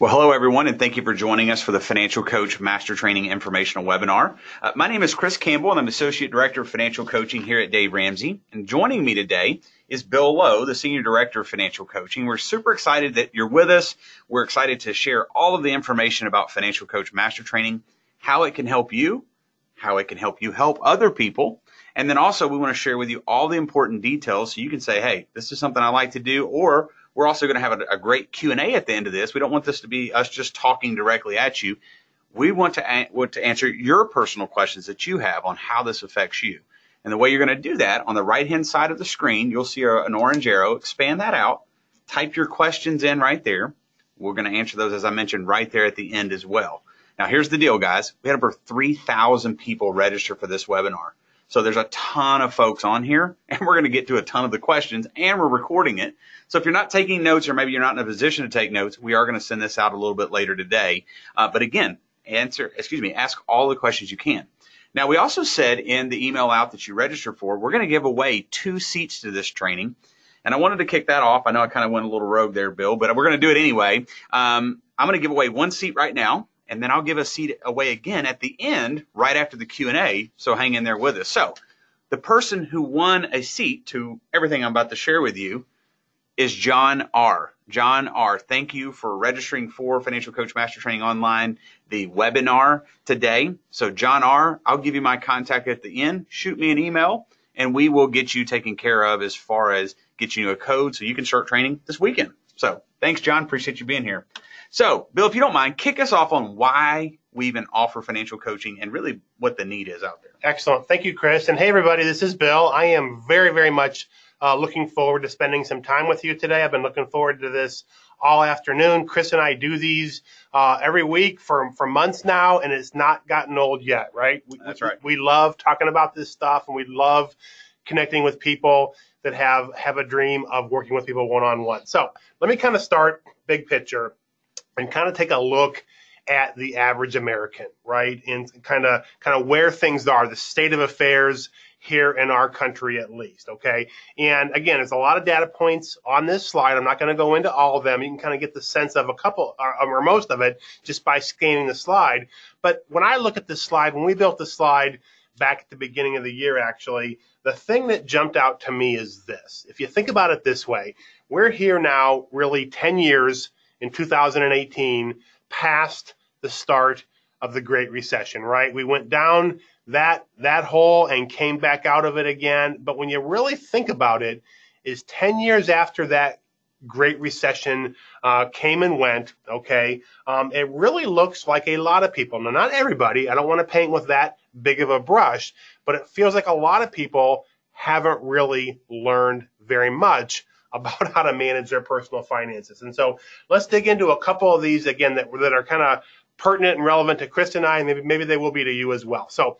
Well, hello everyone, and thank you for joining us for the Financial Coach Master Training Informational Webinar. My name is Chris Campbell, and I'm Associate Director of Financial Coaching here at Dave Ramsey. And joining me today is Bill Lowe, the Senior Director of Financial Coaching. We're super excited that you're with us. We're excited to share all of the information about Financial Coach Master Training, how it can help you, how it can help you help other people. And then also we want to share with you all the important details so you can say, hey, this is something I like to do, or we're also going to have a great Q&A at the end of this. We don't want this to be us just talking directly at you. We want to answer your personal questions that you have on how this affects you. And the way you're going to do that, on the right-hand side of the screen, you'll see an orange arrow. Expand that out. Type your questions in right there. We're going to answer those, as I mentioned, right there at the end as well. Now, here's the deal, guys. We had over 3,000 people register for this webinar. So there's a ton of folks on here, and we're going to get to a ton of the questions, and we're recording it. So if you're not taking notes, or maybe you're not in a position to take notes, we are going to send this out a little bit later today. But again, ask all the questions you can. Now, we also said in the email out that you register for, we're going to give away 2 seats to this training. And I wanted to kick that off. I know I kind of went a little rogue there, Bill, but we're going to do it anyway. I'm going to give away 1 seat right now. And then I'll give a seat away again at the end, right after the Q&A, so hang in there with us. So the person who won a seat to everything I'm about to share with you is John R. John R., thank you for registering for Financial Coach Master Training Online, the webinar today. So John R., I'll give you my contact at the end. Shoot me an email, and we will get you taken care of as far as getting you a code so you can start training this weekend. So thanks, John. Appreciate you being here. So, Bill, if you don't mind, kick us off on why we even offer financial coaching and really what the need is out there. Excellent. Thank you, Chris. And hey, everybody, this is Bill. I am very, very much looking forward to spending some time with you today. I've been looking forward to this all afternoon. Chris and I do these every week for months now, and it's not gotten old yet, right? That's right. We love talking about this stuff, and we love connecting with people that have a dream of working with people one-on-one. So let me kind of start big picture and kind of take a look at the average American, right? And kind of where things are, the state of affairs here in our country at least, okay? And again, there's a lot of data points on this slide. I'm not going to go into all of them. You can kind of get the sense of a couple or most of it just by scanning the slide. But when I look at this slide, when we built this slide back at the beginning of the year, actually, the thing that jumped out to me is this. If you think about it this way, we're here now really 10 years in 2018 past the start of the Great Recession, right? We went down that hole and came back out of it again. But when you really think about it, is 10 years after that Great Recession came and went, okay, it really looks like a lot of people, now not everybody, I don't want to paint with that big of a brush, but it feels like a lot of people haven't really learned very much about how to manage their personal finances. And so let's dig into a couple of these again that are kind of pertinent and relevant to Chris and I, and maybe they will be to you as well. So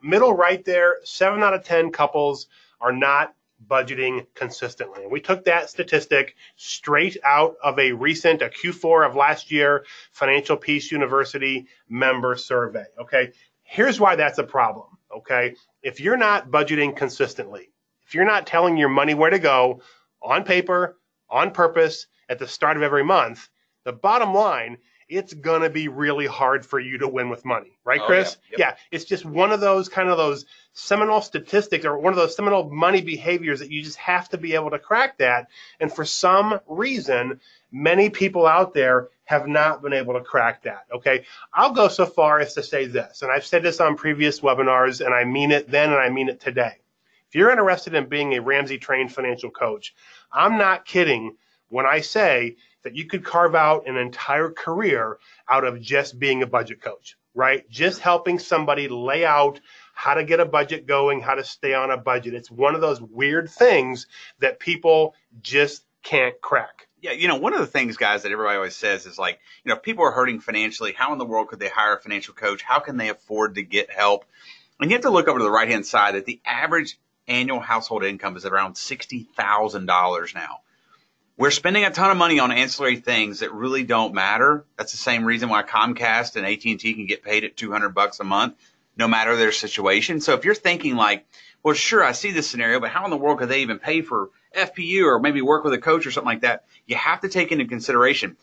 middle right there, 7 out of 10 couples are not budgeting consistently. And we took that statistic straight out of a Q4 of last year Financial Peace University member survey. Okay, here's why that's a problem. Okay, if you're not budgeting consistently, if you're not telling your money where to go on paper, on purpose, at the start of every month, the bottom line, it's going to be really hard for you to win with money. Right, Chris? Yeah. Yep. Yeah, it's just one of those kind of those seminal statistics or one of those seminal money behaviors that you just have to be able to crack that. And for some reason, many people out there have not been able to crack that. Okay, I'll go so far as to say this, and I've said this on previous webinars, and I mean it then and I mean it today. If you're interested in being a Ramsey-trained financial coach, I'm not kidding when I say that you could carve out an entire career out of just being a budget coach, right? Just helping somebody lay out how to get a budget going, how to stay on a budget. It's one of those weird things that people just can't crack. Yeah, you know, one of the things, guys, that everybody always says is like, you know, if people are hurting financially, how in the world could they hire a financial coach? How can they afford to get help? And you have to look over to the right-hand side that the average annual household income is around $60,000 now. We're spending a ton of money on ancillary things that really don't matter. That's the same reason why Comcast and AT&T can get paid at $200 a month, no matter their situation. So if you're thinking like, well, sure, I see this scenario, but how in the world could they even pay for FPU or maybe work with a coach or something like that? You have to take into consideration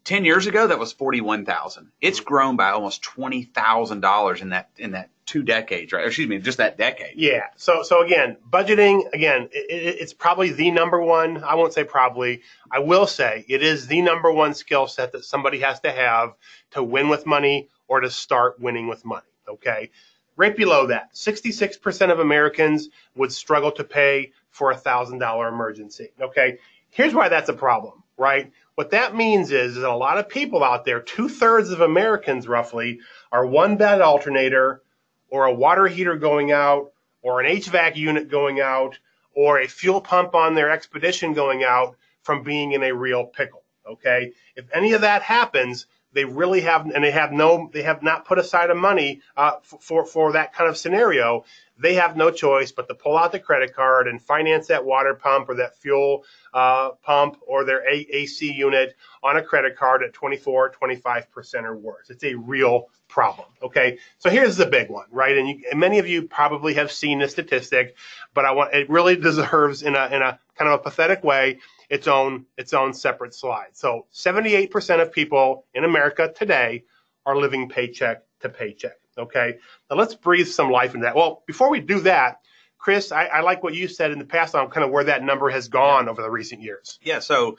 10 years ago, that was $41,000. It's grown by almost $20,000 in that 2 decades, right? Excuse me, just that decade. Yeah. So again, budgeting, again, it's probably the number one. I won't say probably. I will say it is the number one skill set that somebody has to have to win with money or to start winning with money. Okay. Right below that, 66% of Americans would struggle to pay for a $1,000 emergency. Okay. Here's why that's a problem, right? What that means is that a lot of people out there, 2/3 of Americans roughly, are one bed alternator or a water heater going out or an HVAC unit going out or a fuel pump on their Expedition going out from being in a real pickle. Okay. If any of that happens, they really have, and they have not put aside a money for that kind of scenario. They have no choice but to pull out the credit card and finance that water pump or that fuel pump or their AC unit on a credit card at 24, 25% or worse. It's a real problem. Okay, so here's the big one, right? And many of you probably have seen this statistic, but it really deserves in a kind of a pathetic way its own separate slide. So 78% of people in America today are living paycheck to paycheck. Okay, now let's breathe some life into that. Well, before we do that, Chris, I like what you said in the past on kind of where that number has gone over the recent years. Yeah, so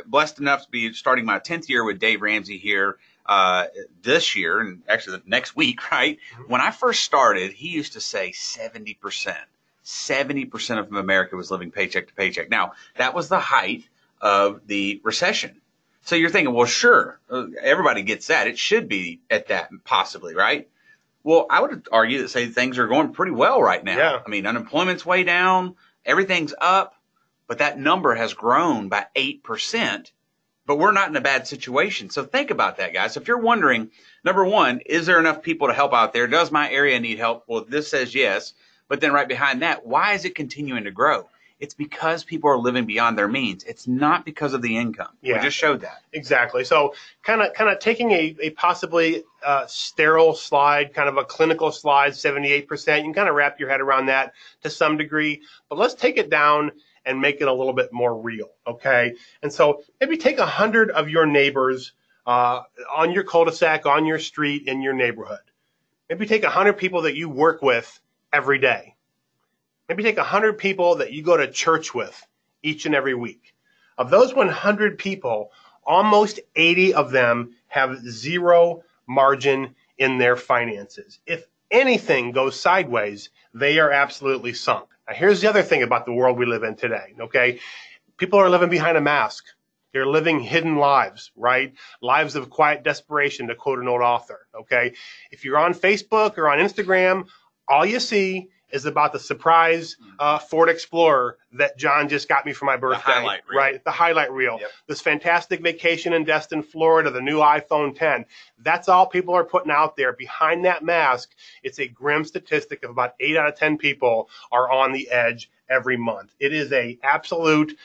blessed enough to be starting my 10th year with Dave Ramsey here this year, and actually the next week, right? Mm-hmm. When I first started, he used to say 70%. 70% of America was living paycheck to paycheck. Now, that was the height of the recession. So you're thinking, well, sure, everybody gets that. It should be at that, possibly, right? Well, I would argue that say things are going pretty well right now. Yeah. I mean, unemployment's way down, everything's up, but that number has grown by 8%, but we're not in a bad situation. So think about that, guys. If you're wondering, number one, is there enough people to help out there? Does my area need help? Well, this says yes. But then right behind that, why is it continuing to grow? It's because people are living beyond their means. It's not because of the income. Yeah. We just showed that. Exactly. So kind of taking a possibly sterile slide, kind of a clinical slide, 78%, you can kind of wrap your head around that to some degree. But let's take it down and make it a little bit more real, okay? And so maybe take 100 of your neighbors on your cul-de-sac, on your street, in your neighborhood. Maybe take 100 people that you work with every day. Maybe take 100 people that you go to church with each and every week. Of those 100 people, almost 80 of them have zero margin in their finances. If anything goes sideways, they are absolutely sunk. Now, here's the other thing about the world we live in today, okay? People are living behind a mask. They're living hidden lives, right? Lives of quiet desperation, to quote an old author, okay? If you're on Facebook or on Instagram, all you see is about the surprise Ford Explorer that John just got me for my birthday. The highlight reel. Right, the highlight reel. Yep. This fantastic vacation in Destin, Florida, the new iPhone 10. That's all people are putting out there. Behind that mask, it's a grim statistic of about 8 out of 10 people are on the edge every month. It is a absolute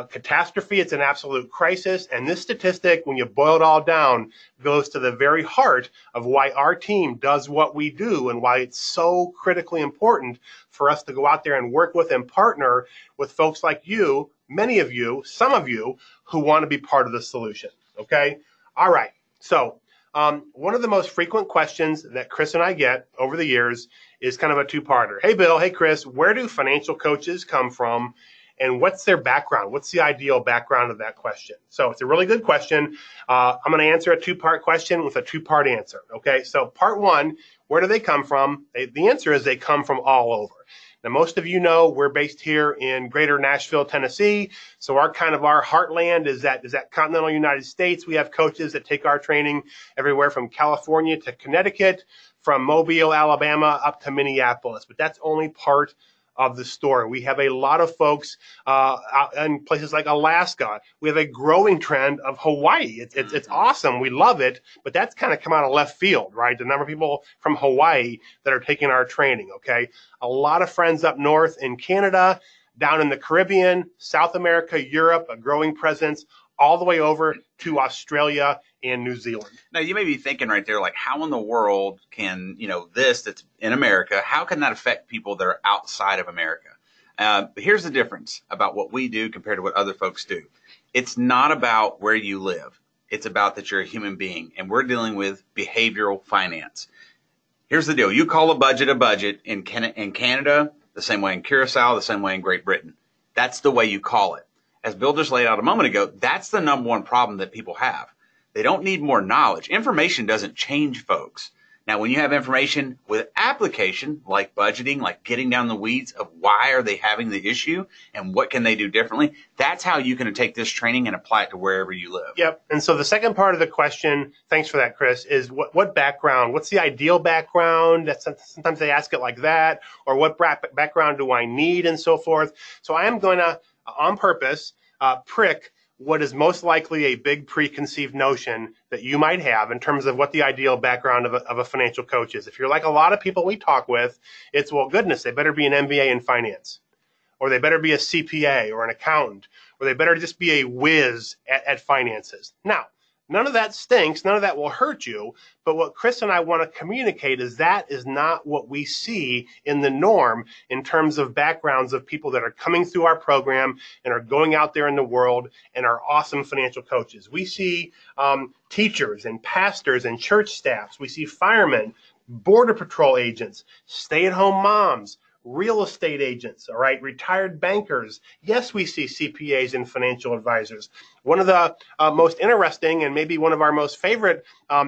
catastrophe. It's an absolute crisis. And this statistic, when you boil it all down, goes to the very heart of why our team does what we do and why it's so critically important for us to go out there and work with and partner with folks like you, many of you, some of you, who want to be part of the solution. Okay? All right. So one of the most frequent questions that Chris and I get over the years is kind of a two-parter. Hey, Bill. Hey, Chris. Where do financial coaches come from? And what's their background? What's the ideal background of that question? So it's a really good question. I'm going to answer a two-part question with a two-part answer. Okay, so part one, where do they come from? The answer is they come from all over. Now, most of you know we're based here in greater Nashville, Tennessee. So our heartland is that continental United States. We have coaches that take our training everywhere from California to Connecticut, from Mobile, Alabama, up to Minneapolis. But that's only part of the story. We have a lot of folks out in places like Alaska. We have a growing trend of Hawaii. It's awesome. We love it, but that's kind of come out of left field, right? The number of people from Hawaii that are taking our training, okay? A lot of friends up north in Canada, down in the Caribbean, South America, Europe, a growing presence, all the way over to Australia and New Zealand. Now, you may be thinking right there, like, how in the world can, this that's in America, how can that affect people that are outside of America? Here's the difference about what we do compared to what other folks do. It's not about where you live. It's about that you're a human being, and we're dealing with behavioral finance. Here's the deal. You call a budget in Canada, the same way in Curacao, the same way in Great Britain. That's the way you call it. As Bill just laid out a moment ago, that's the number one problem that people have. They don't need more knowledge. Information doesn't change folks. Now, when you have information with application, like budgeting, like getting down the weeds of why are they having the issue and what can they do differently, that's how you can take this training and apply it to wherever you live. Yep. And so the second part of the question, thanks for that, Chris, is what background? What's the ideal background? Sometimes they ask it like that, or what background do I need, and so forth. So I am going to, on purpose, prick what is most likely a big preconceived notion that you might have in terms of what the ideal background of a financial coach is. If you're like a lot of people we talk with, it's, well, goodness, they better be an MBA in finance, or they better be a CPA or an accountant, or they better just be a whiz at finances. Now, none of that stinks. None of that will hurt you. But what Chris and I want to communicate is that is not what we see in the norm in terms of backgrounds of people that are coming through our program and are going out there in the world and are awesome financial coaches. We see teachers and pastors and church staffs. We see firemen, border patrol agents, stay-at-home moms, real estate agents, all right, retired bankers. Yes, we see CPAs and financial advisors. One of the most interesting and maybe one of our most favorite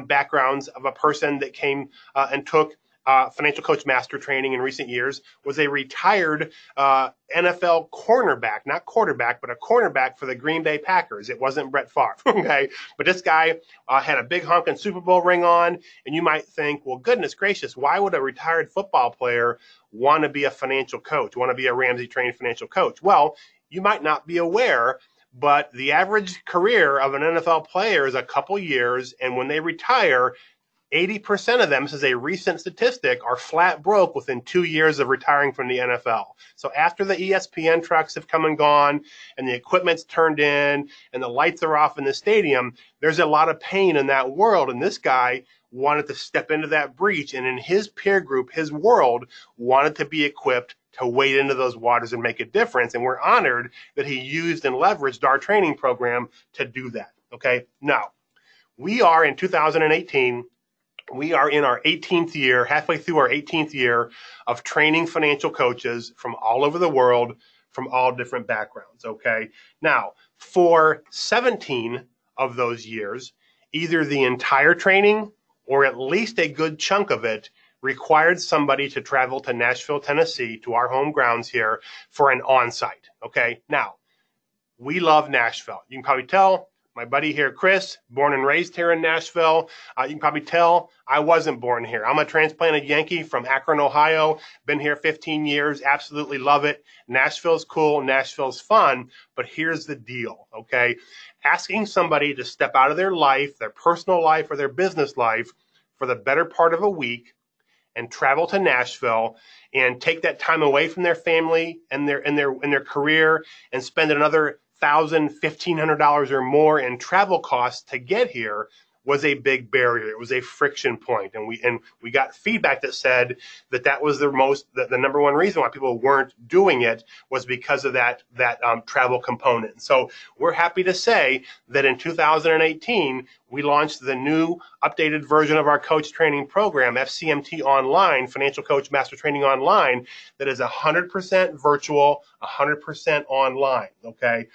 backgrounds of a person that came and took financial coach master training in recent years was a retired NFL cornerback, not quarterback, but a cornerback for the Green Bay Packers. It wasn't Brett Favre, okay? But this guy had a big honking Super Bowl ring on, and you might think, well, goodness gracious, why would a retired football player want to be a financial coach, want to be a Ramsey-trained financial coach? Well, you might not be aware, but the average career of an NFL player is a couple years, and when they retire, 80% of them, this is a recent statistic, are flat broke within 2 years of retiring from the NFL. So after the ESPN trucks have come and gone and the equipment's turned in and the lights are off in the stadium, there's a lot of pain in that world. And this guy wanted to step into that breach, and in his peer group, his world, wanted to be equipped to wade into those waters and make a difference. And we're honored that he used and leveraged our training program to do that. Okay. Now, we are in 2018. We are in our 18th year, halfway through our 18th year of training financial coaches from all over the world, from all different backgrounds, okay? Now, for 17 of those years, either the entire training or at least a good chunk of it required somebody to travel to Nashville, Tennessee, to our home grounds here for an on-site, okay? Now, we love Nashville. You can probably tell. My buddy here, Chris, born and raised here in Nashville. You can probably tell I wasn't born here. I'm a transplanted Yankee from Akron, Ohio. Been here 15 years. Absolutely love it. Nashville's cool. Nashville's fun. But here's the deal, okay? Asking somebody to step out of their life, their personal life or their business life for the better part of a week and travel to Nashville and take that time away from their family and their career and spend another $1,000, $1,500 or more in travel costs to get here was a big barrier. It was a friction point. And we got feedback that said that was the number one reason why people weren't doing it was because of that travel component. So we're happy to say that in 2018, we launched the new updated version of our coach training program, FCMT Online, Financial Coach Master Training Online, that is 100% virtual, 100% online, okay?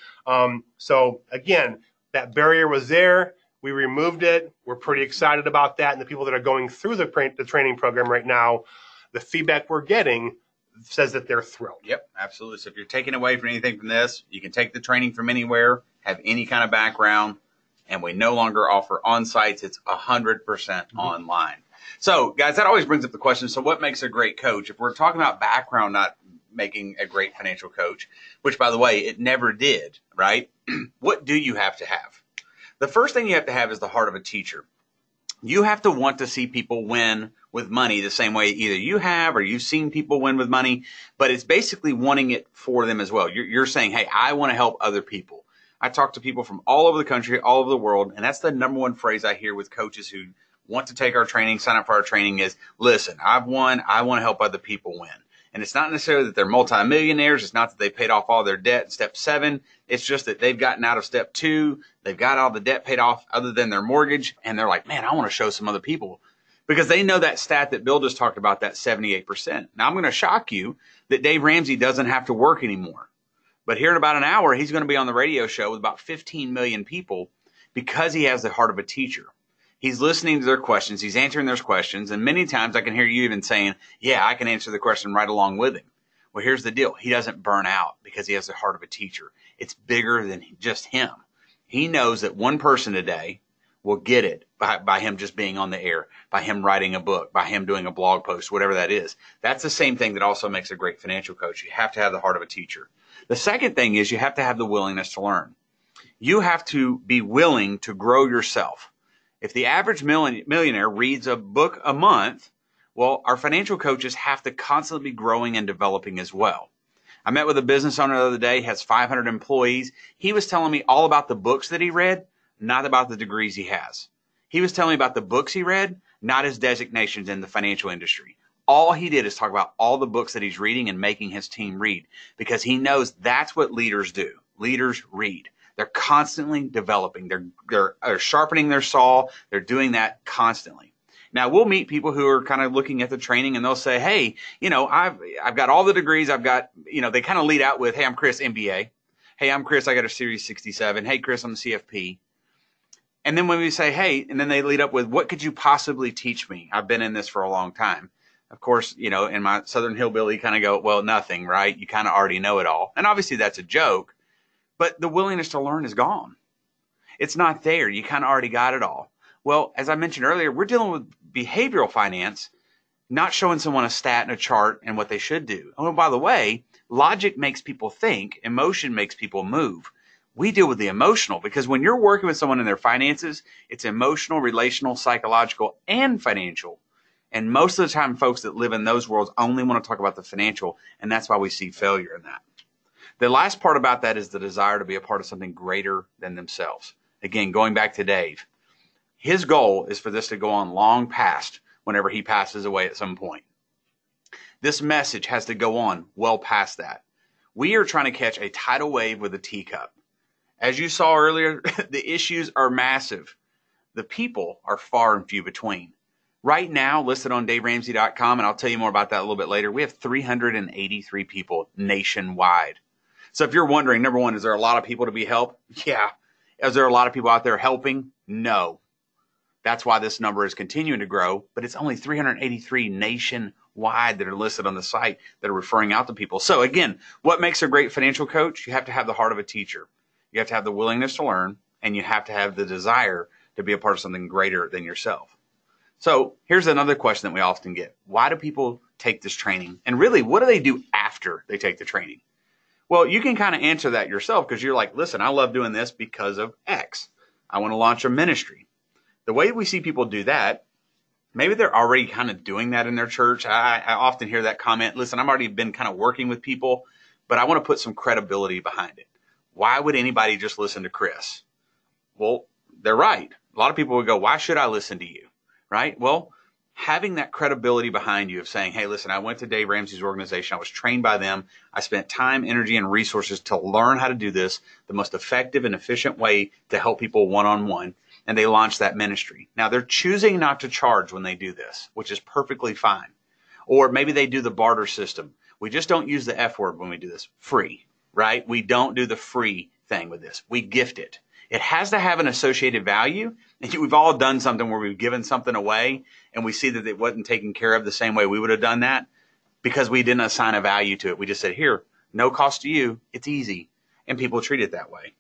So again, that barrier was there. We removed it. We're pretty excited about that. And the people that are going through the training program right now, the feedback we're getting says that they're thrilled. Yep, absolutely. So if you're taking away from anything from this, you can take the training from anywhere, have any kind of background, and we no longer offer on-sites. It's 100% online. So, guys, that always brings up the question, so what makes a great coach? If we're talking about background not making a great financial coach, which, by the way, it never did, right? What do you have to have? The first thing you have to have is the heart of a teacher. You have to want to see people win with money the same way either you have or you've seen people win with money, but it's basically wanting it for them as well. You're saying, hey, I want to help other people. I talk to people from all over the country, all over the world, and that's the number one phrase I hear with coaches who want to take our training, sign up for our training is, listen, I've won, I want to help other people win. And it's not necessarily that they're multimillionaires. It's not that they paid off all their debt in step 7. It's just that they've gotten out of step 2. They've got all the debt paid off other than their mortgage. And they're like, man, I want to show some other people, because they know that stat that Bill just talked about, that 78%. Now, I'm going to shock you that Dave Ramsey doesn't have to work anymore. But here in about an hour, he's going to be on the radio show with about 15 million people because he has the heart of a teacher. He's listening to their questions. He's answering their questions. And many times I can hear you even saying, yeah, I can answer the question right along with him. Well, here's the deal. He doesn't burn out because he has the heart of a teacher. It's bigger than just him. He knows that one person today will get it by him just being on the air, by him writing a book, by him doing a blog post, whatever that is. That's the same thing that also makes a great financial coach. You have to have the heart of a teacher. The second thing is you have to have the willingness to learn. You have to be willing to grow yourself. If the average millionaire reads a book a month, well, our financial coaches have to constantly be growing and developing as well. I met with a business owner the other day, has 500 employees. He was telling me all about the books that he read, not about the degrees he has. He was telling me about the books he read, not his designations in the financial industry. All he did is talk about all the books that he's reading and making his team read, because he knows that's what leaders do. Leaders read. They're constantly developing. They're sharpening their saw. They're doing that constantly. Now, we'll meet people who are kind of looking at the training and they'll say, hey, I've got all the degrees. I've got, they kind of lead out with, hey, I'm Chris, MBA. Hey, I'm Chris. I got a Series 67. Hey, Chris, I'm a CFP. And then when we say, hey, and then they lead up with, what could you possibly teach me? I've been in this for a long time. Of course, in my Southern Hillbilly kind of go, well, nothing, right? You kind of already know it all. And obviously that's a joke, but the willingness to learn is gone. It's not there. You kind of already got it all. Well, as I mentioned earlier, we're dealing with behavioral finance, not showing someone a stat and a chart and what they should do. Oh, by the way, logic makes people think. Emotion makes people move. We deal with the emotional, because when you're working with someone in their finances, it's emotional, relational, psychological, and financial. And most of the time, folks that live in those worlds only want to talk about the financial, and that's why we see failure in that. The last part about that is the desire to be a part of something greater than themselves. Again, going back to Dave, his goal is for this to go on long past whenever he passes away at some point. This message has to go on well past that. We are trying to catch a tidal wave with a teacup. As you saw earlier, the issues are massive. The people are far and few between. Right now, listed on DaveRamsey.com, and I'll tell you more about that a little bit later, we have 383 people nationwide. So if you're wondering, number one, is there a lot of people to be helped? Yeah. Is there a lot of people out there helping? No. That's why this number is continuing to grow, but it's only 383 nationwide that are listed on the site that are referring out to people. So again, what makes a great financial coach? You have to have the heart of a teacher. You have to have the willingness to learn, and you have to have the desire to be a part of something greater than yourself. So here's another question that we often get. Why do people take this training? And really, what do they do after they take the training? Well, you can kind of answer that yourself, because you're like, listen, I love doing this because of X. I want to launch a ministry. The way we see people do that, maybe they're already kind of doing that in their church. I often hear that comment, listen, I've already been kind of working with people, but I want to put some credibility behind it. Why would anybody just listen to Chris? Well, they're right. A lot of people would go, why should I listen to you? Right? Well, having that credibility behind you of saying, hey, listen, I went to Dave Ramsey's organization. I was trained by them. I spent time, energy, and resources to learn how to do this the most effective and efficient way to help people one-on-one. And they launched that ministry. Now, they're choosing not to charge when they do this, which is perfectly fine. Or maybe they do the barter system. We just don't use the F word when we do this. Free, right? We don't do the free thing with this. We gift it. It has to have an associated value. And we've all done something where we've given something away and we see that it wasn't taken care of the same way we would have done that because we didn't assign a value to it. We just said, here, no cost to you. It's easy. And people treat it that way.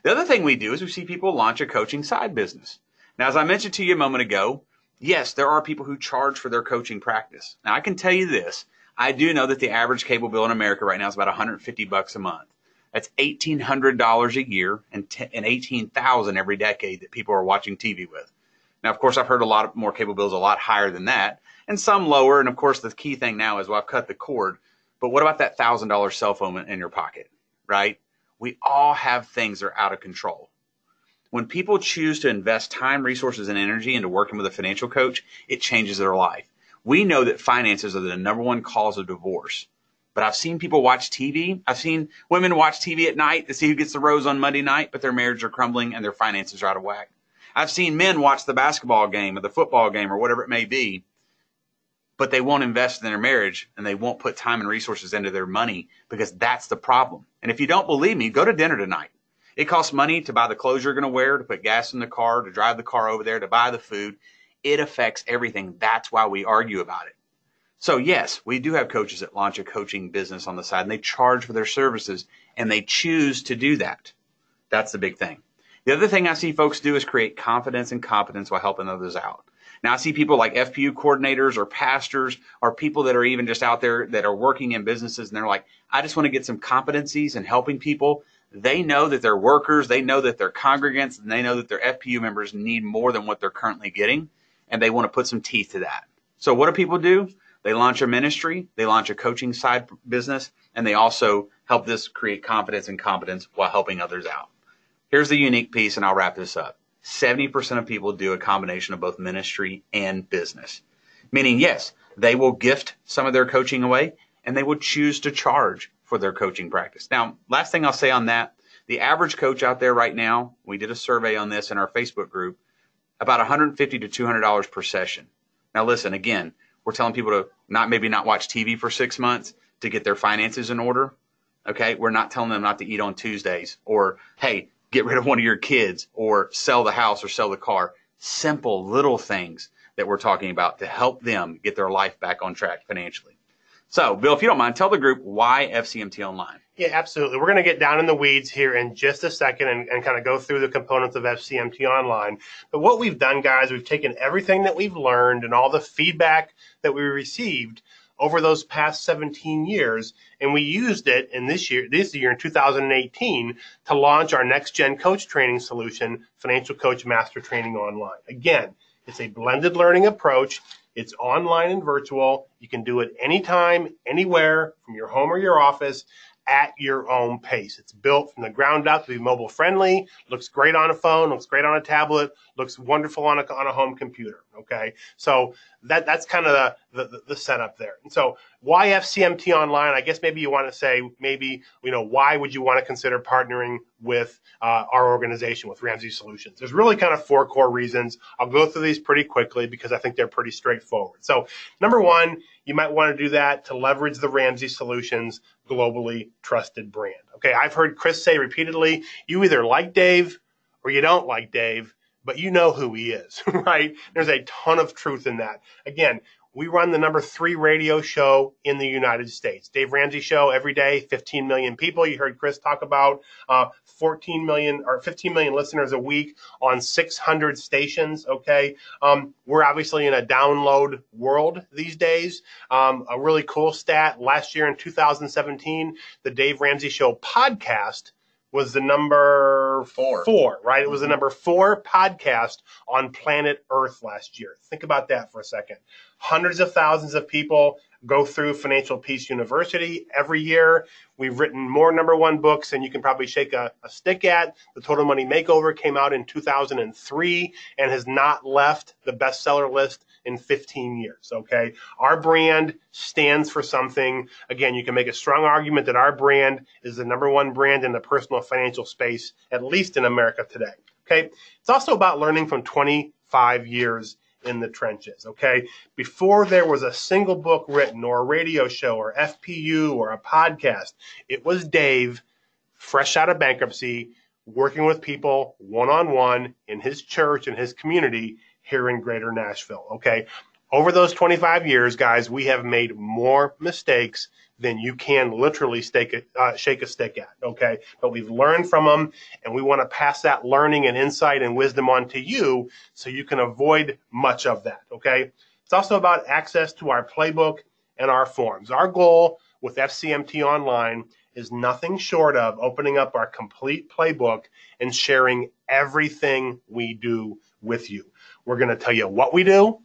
The other thing we do is we see people launch a coaching side business. Now, as I mentioned to you a moment ago, yes, there are people who charge for their coaching practice. Now, I can tell you this. I do know that the average cable bill in America right now is about $150 a month. That's $1,800 a year and $18,000 every decade that people are watching TV with. Now, of course, I've heard a lot more cable bills a lot higher than that and some lower. And of course, the key thing now is, well, I've cut the cord. But what about that $1,000 cell phone in your pocket, right? We all have things that are out of control. When people choose to invest time, resources, and energy into working with a financial coach, it changes their life. We know that finances are the number one cause of divorce. But I've seen people watch TV. I've seen women watch TV at night to see who gets the rose on Monday night, but their marriages are crumbling and their finances are out of whack. I've seen men watch the basketball game or the football game or whatever it may be, but they won't invest in their marriage and they won't put time and resources into their money because that's the problem. And if you don't believe me, go to dinner tonight. It costs money to buy the clothes you're going to wear, to put gas in the car, to drive the car over there, to buy the food. It affects everything. That's why we argue about it. So yes, we do have coaches that launch a coaching business on the side and they charge for their services and they choose to do that. That's the big thing. The other thing I see folks do is create confidence and competence while helping others out. Now I see people like FPU coordinators or pastors or people that are even just out there that are working in businesses and they're like, I just want to get some competencies in helping people. They know that their workers, they know that their congregants, and they know that their FPU members need more than what they're currently getting, and they want to put some teeth to that. So what do people do? They launch a ministry, they launch a coaching side business, and they also help this create confidence and competence while helping others out. Here's the unique piece, and I'll wrap this up. 70% of people do a combination of both ministry and business. Meaning, yes, they will gift some of their coaching away, and they will choose to charge for their coaching practice. Now, last thing I'll say on that, the average coach out there right now, we did a survey on this in our Facebook group, about $150 to $200 per session. Now, listen, again, we're telling people to maybe not watch TV for 6 months to get their finances in order. Okay. We're not telling them not to eat on Tuesdays or, hey, get rid of one of your kids or sell the house or sell the car. Simple little things that we're talking about to help them get their life back on track financially. So, Bill, if you don't mind, tell the group why FCMT Online. Yeah, absolutely. We're going to get down in the weeds here in just a second and kind of go through the components of FCMT Online. But what we've done, guys, we've taken everything that we've learned and all the feedback that we received over those past 17 years, and we used it in this year in 2018 to launch our next gen coach training solution, Financial Coach Master Training Online. Again, it's a blended learning approach. It's online and virtual. You can do it anytime, anywhere, from your home or your office, at your own pace. It's built from the ground up to be mobile friendly, looks great on a phone, looks great on a tablet, looks wonderful on a home computer. Okay, so that's kind of the setup there. And so why FCMT Online? I guess maybe you want to say why would you want to consider partnering with our organization, with Ramsey Solutions? There's really kind of 4 core reasons. I'll go through these pretty quickly because I think they're pretty straightforward. So number 1, you might want to do that to leverage the Ramsey Solutions globally trusted brand. Okay, I've heard Chris say repeatedly, you either like Dave or you don't like Dave, but you know who he is, right? There's a ton of truth in that. Again, we run the number 3 radio show in the United States. Dave Ramsey Show every day, 15 million people. You heard Chris talk about 14 million or 15 million listeners a week on 600 stations. Okay. We're obviously in a download world these days. A really cool stat last year in 2017, the Dave Ramsey Show podcast was the number 4, right? It was the number 4 podcast on planet Earth last year. Think about that for a second. Hundreds of thousands of people go through Financial Peace University every year. We've written more number 1 books than you can probably shake a stick at. The Total Money Makeover came out in 2003 and has not left the bestseller list in 15 years, okay? Our brand stands for something. Again, you can make a strong argument that our brand is the number 1 brand in the personal financial space, at least in America today, okay? It's also about learning from 25 years in the trenches, okay? Before there was a single book written or a radio show or FPU or a podcast, it was Dave, fresh out of bankruptcy, working with people one-on-one in his church and his community here in Greater Nashville, okay? Over those 25 years, guys, we have made more mistakes than you can literally shake a stick at, okay? But we've learned from them, and we want to pass that learning and insight and wisdom on to you so you can avoid much of that, okay? It's also about access to our playbook and our forms. Our goal with FCMT Online is nothing short of opening up our complete playbook and sharing everything we do with you. We're going to tell you what we do.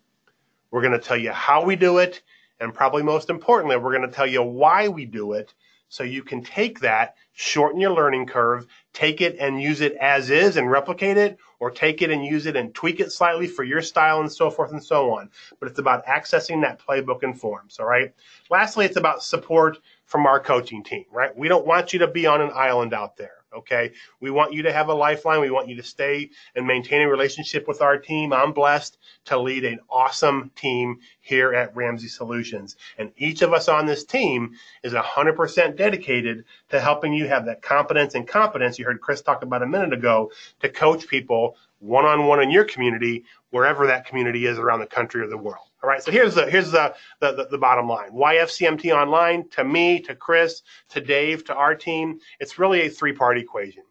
We're going to tell you how we do it. And probably most importantly, we're going to tell you why we do it So you can take that, shorten your learning curve, take it and use it as is and replicate it, or take it and use it and tweak it slightly for your style and so forth and so on. But it's about accessing that playbook in forms, all right? Lastly, it's about support from our coaching team, right? We don't want you to be on an island out there. Okay. We want you to have a lifeline. We want you to stay and maintain a relationship with our team. I'm blessed to lead an awesome team here at Ramsey Solutions. And each of us on this team is 100% dedicated to helping you have that confidence and competence you heard Chris talk about a minute ago to coach people one-on-one in your community, wherever that community is around the country or the world. All right, so here's the bottom line. Why FCMT Online? To me, to Chris, to Dave, to our team, it's really a three-part equation.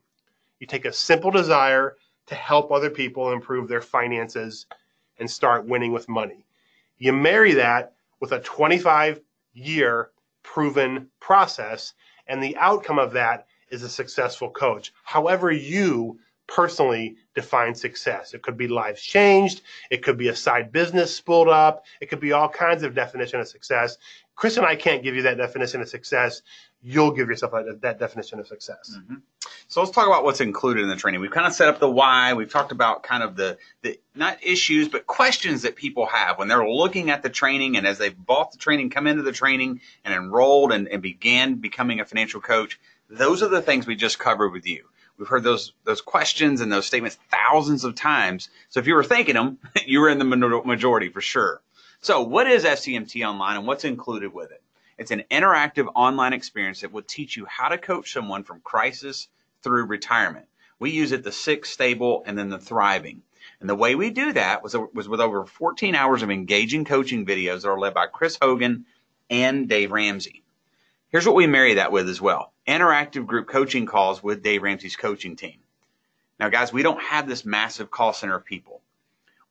You take a simple desire to help other people improve their finances and start winning with money. You marry that with a 25-year proven process, and the outcome of that is a successful coach. However you personally define success. It could be lives changed. It could be a side business spooled up. It could be all kinds of definition of success. Chris and I can't give you that definition of success. You'll give yourself that definition of success. Mm-hmm. So let's talk about what's included in the training. We've kind of set up the why. We've talked about kind of the not issues, but questions that people have when they're looking at the training and as they've bought the training, come into the training and enrolled and began becoming a financial coach. Those are the things we just covered with you. We've heard those questions and those statements thousands of times. So if you were thinking them, you were in the majority for sure. So what is FCMT Online and what's included with it? It's an interactive online experience that will teach you how to coach someone from crisis through retirement. We use it the sick, stable, and then the thriving. And the way we do that was with over 14 hours of engaging coaching videos that are led by Chris Hogan and Dave Ramsey. Here's what we marry that with as well. Interactive group coaching calls with Dave Ramsey's coaching team. Now, guys, we don't have this massive call center of people.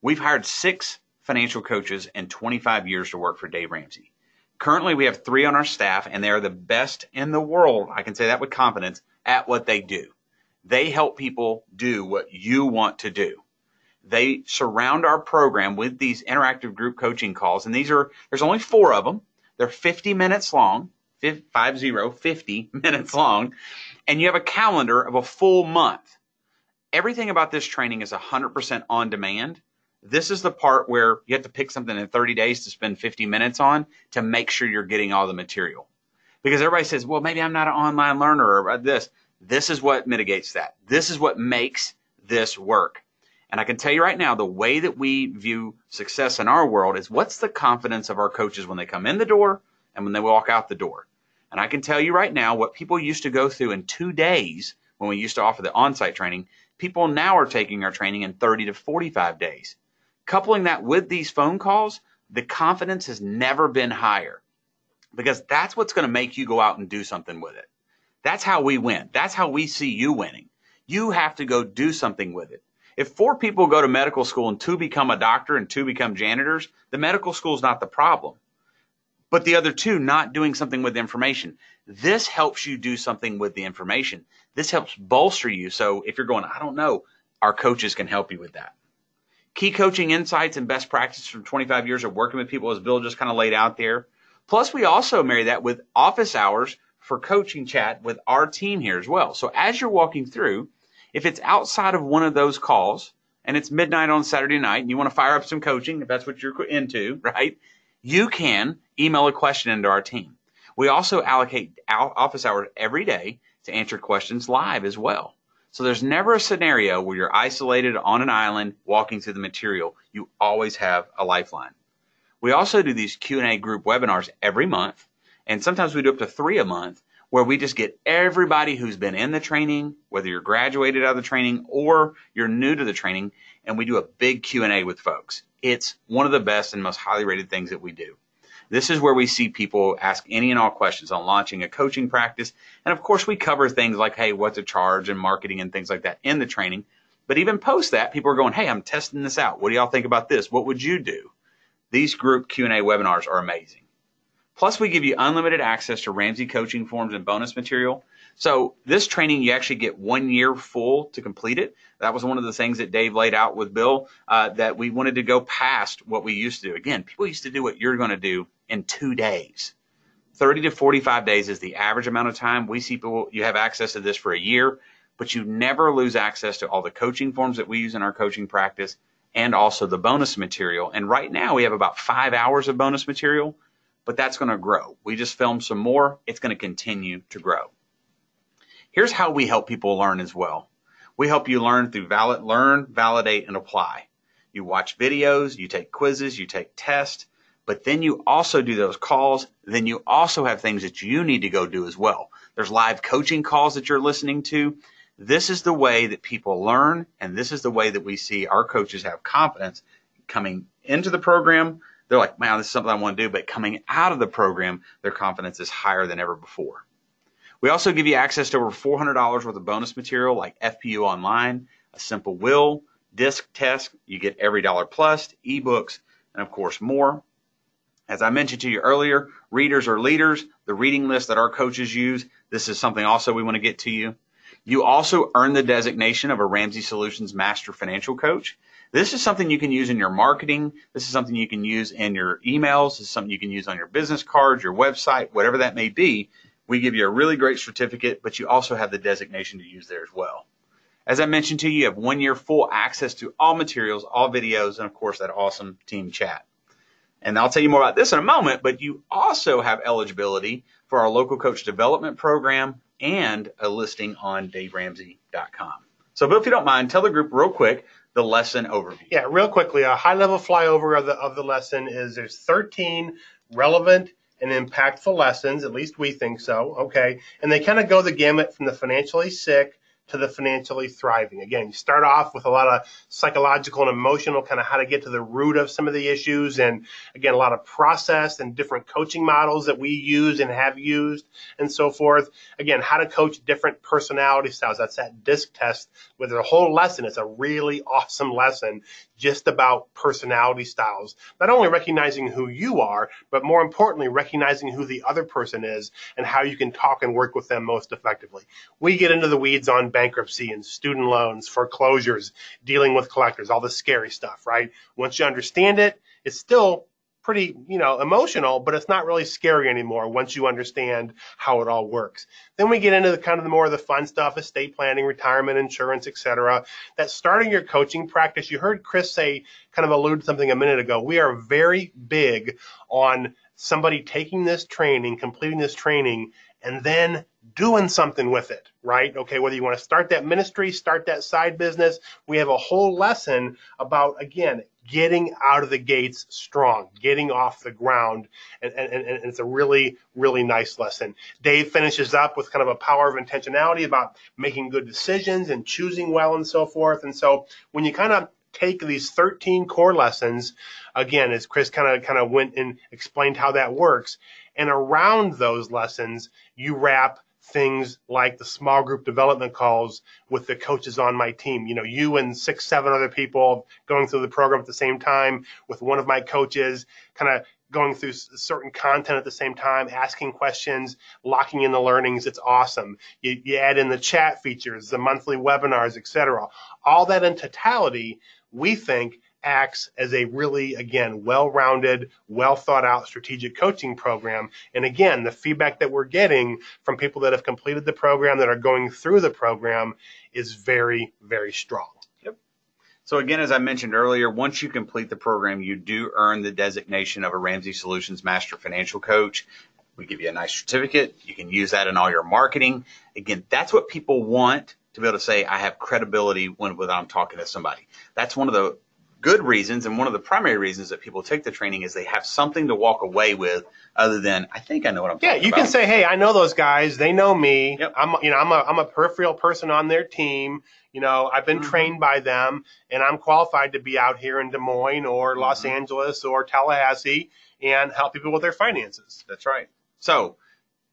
We've hired 6 financial coaches and 25 years to work for Dave Ramsey. Currently, we have 3 on our staff, and they are the best in the world, I can say that with confidence, at what they do. They help people do what you want to do. They surround our program with these interactive group coaching calls, and there's only 4 of them. They're 50 minutes long. 50 minutes long, and you have a calendar of a full month. Everything about this training is 100% on demand. This is the part where you have to pick something in 30 days to spend 50 minutes on to make sure you're getting all the material. Because everybody says, well, maybe I'm not an online learner or this. This is what mitigates that. This is what makes this work. And I can tell you right now, the way that we view success in our world is what's the confidence of our coaches when they come in the door and when they walk out the door. And I can tell you right now what people used to go through in 2 days when we used to offer the on-site training, people now are taking our training in 30 to 45 days. Coupling that with these phone calls, the confidence has never been higher because that's what's going to make you go out and do something with it. That's how we win. That's how we see you winning. You have to go do something with it. If 4 people go to medical school and 2 become a doctor and 2 become janitors, the medical school is not the problem. But the other 2 not doing something with the information. This helps you do something with the information. This helps bolster you. So if you're going, I don't know, our coaches can help you with that. Key coaching insights and best practices from 25 years of working with people, as Bill just kind of laid out there. Plus, we also marry that with office hours for coaching chat with our team here as well. So as you're walking through, if it's outside of one of those calls and it's midnight on Saturday night and you want to fire up some coaching, if that's what you're into, right? You can email a question into our team. We also allocate office hours every day to answer questions live as well. So there's never a scenario where you're isolated on an island walking through the material. You always have a lifeline. We also do these Q&A group webinars every month, and sometimes we do up to 3 a month, where we just get everybody who's been in the training, whether you're graduated out of the training or you're new to the training, and we do a big Q&A with folks. It's one of the best and most highly rated things that we do. This is where we see people ask any and all questions on launching a coaching practice. And of course, we cover things like, hey, what to charge and marketing and things like that in the training. But even post that, people are going, hey, I'm testing this out. What do y'all think about this? What would you do? These group Q&A webinars are amazing. Plus, we give you unlimited access to Ramsey coaching forms and bonus material. So this training, you actually get 1 year full to complete it. That was one of the things that Dave laid out with Bill, that we wanted to go past what we used to do. Again, people used to do what you're going to do in 2 days. 30 to 45 days is the average amount of time. We see people, you have access to this for a year, but you never lose access to all the coaching forms that we use in our coaching practice and also the bonus material. And right now we have about 5 hours of bonus material, but that's going to grow. We just filmed some more. It's going to continue to grow. Here's how we help people learn as well. We help you learn through learn, validate, and apply. You watch videos, you take quizzes, you take tests, but then you also do those calls. Then you also have things that you need to go do as well. There's live coaching calls that you're listening to. This is the way that people learn, and this is the way that we see our coaches have confidence coming into the program. They're like, man, this is something I want to do, but coming out of the program, their confidence is higher than ever before. We also give you access to over $400 worth of bonus material like FPU Online, a simple will, disc test. You get every dollar plus, ebooks, and of course more. As I mentioned to you earlier, readers are leaders, the reading list that our coaches use. This is something also we want to get to you. You also earn the designation of a Ramsey Solutions Master Financial Coach. This is something you can use in your marketing. This is something you can use in your emails. This is something you can use on your business cards, your website, whatever that may be. We give you a really great certificate, but you also have the designation to use there as well. As I mentioned to you, you have 1 year full access to all materials, all videos, and of course that awesome team chat. And I'll tell you more about this in a moment, but you also have eligibility for our local coach development program and a listing on DaveRamsey.com. So, Bill, if you don't mind, tell the group real quick the lesson overview. Yeah, real quickly, a high-level flyover of the lesson is there's 13 relevant and impactful lessons, at least we think so, okay? And they kind of go the gamut from the financially sick to the financially thriving. Again, you start off with a lot of psychological and emotional, kind of how to get to the root of some of the issues, and again, a lot of process and different coaching models that we use and have used and so forth. Again, how to coach different personality styles. That's that disc test with a whole lesson. It's a really awesome lesson just about personality styles. Not only recognizing who you are, but more importantly, recognizing who the other person is and how you can talk and work with them most effectively. We get into the weeds on bankruptcy and student loans, foreclosures, dealing with collectors, all the scary stuff, right? Once you understand it, it's still pretty, emotional, but it's not really scary anymore once you understand how it all works. Then we get into the kind of the more of the fun stuff, estate planning, retirement, insurance, etc. That's starting your coaching practice. You heard Chris say, kind of allude to something a minute ago. We are very big on somebody taking this training, completing this training, and then doing something with it, right? Okay, whether you want to start that ministry, start that side business, we have a whole lesson about, again, getting out of the gates strong, getting off the ground, and it's a really, really nice lesson. Dave finishes up with kind of a power of intentionality about making good decisions and choosing well and so forth. And so when you kind of take these 13 core lessons, again, as Chris kind of went and explained how that works, and around those lessons, you wrap things like the small group development calls with the coaches on my team. You and 6, 7 other people going through the program at the same time with one of my coaches, kind of going through certain content at the same time, asking questions, locking in the learnings. It's awesome. You add in the chat features, the monthly webinars, etc. All that in totality, we think acts as a really, again, well-rounded, well-thought-out strategic coaching program. And again, the feedback that we're getting from people that have completed the program, that are going through the program, is very, very strong. Yep. So again, as I mentioned earlier, once you complete the program, you do earn the designation of a Ramsey Solutions Master Financial Coach. We give you a nice certificate. You can use that in all your marketing. Again, that's what people want, to be able to say, I have credibility when I'm talking to somebody. That's one of the good reasons, and one of the primary reasons that people take the training is they have something to walk away with other than, I think I know what I'm talking about. Yeah, you can say, hey, I know those guys. They know me. Yep. I'm a peripheral person on their team. I've been trained by them, and I'm qualified to be out here in Des Moines or Los Angeles or Tallahassee and help people with their finances. That's right. So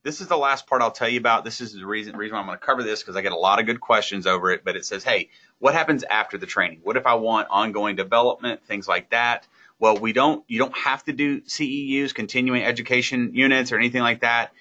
this is the last part I'll tell you about. This is the reason why I'm going to cover this, because I get a lot of good questions over it. But it says, hey, what happens after the training? What if I want ongoing development, things like that? Well, you don't have to do CEUs, continuing education units, or anything like that.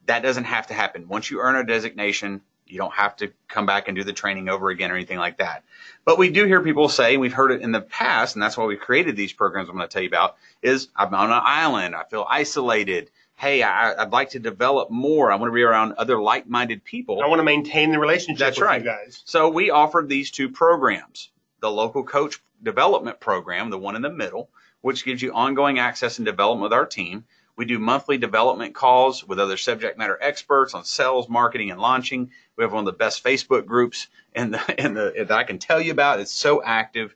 That doesn't have to happen. Once you earn a designation, you don't have to come back and do the training over again or anything like that. But we do hear people say, and we've heard it in the past, and that's why we created these programs I'm going to tell you about, is I'm on an island. I feel isolated. hey, I'd like to develop more. I want to be around other like-minded people. I want to maintain the relationship That's with right. you guys. So we offered these two programs, the local coach development program, the one in the middle, which gives you ongoing access and development with our team. We do monthly development calls with other subject matter experts on sales, marketing, and launching. We have one of the best Facebook groups that I can tell you about. It's so active.